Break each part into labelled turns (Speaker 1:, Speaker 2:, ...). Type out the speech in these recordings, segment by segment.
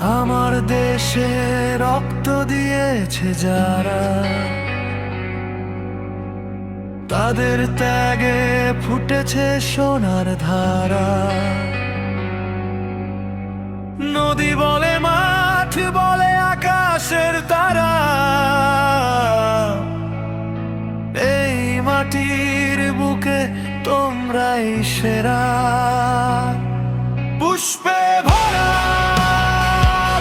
Speaker 1: আমার দেশে রক্ত দিয়েছে যারা, তাদের ত্যাগে ফুটেছে সোনার ধারা। নদী বলে, মাঠ বলে, আকাশের তারা, এই মাটির বুকে তোমরাই সেরা। পুষ্পে ভরা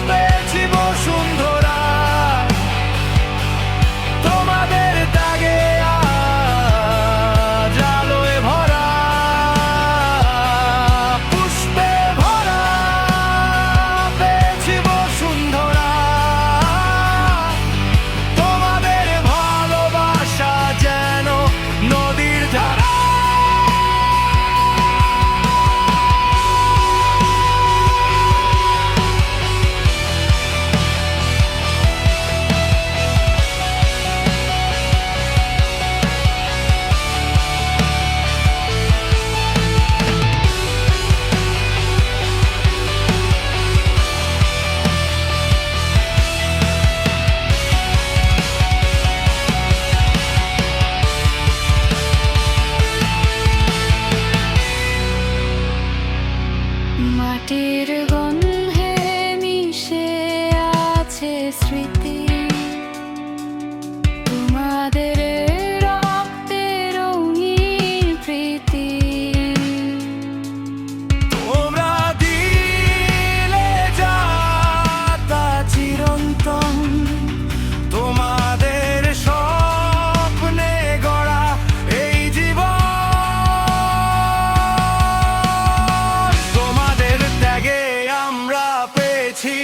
Speaker 1: পেয়েছি বসুন্ধরা, তোমাদের ত্যাগে আজ আলোয় ভরা। পুষ্পে ভরা পেয়েছি বসুন্ধরা, তোমাদের ভালোবাসা যেন নদীর ধারা।
Speaker 2: মাটির গন্ধে মিশে আছে স্মৃতি, তোমাদের রক্তে রঙিন প্রীতি।
Speaker 1: তোমরা দিলে যা তা চিরন্তন, তোমাদের স্বপ্নে গড়া এই জীবন। তোমাদের ত্যাগে আমরা পেয়েছি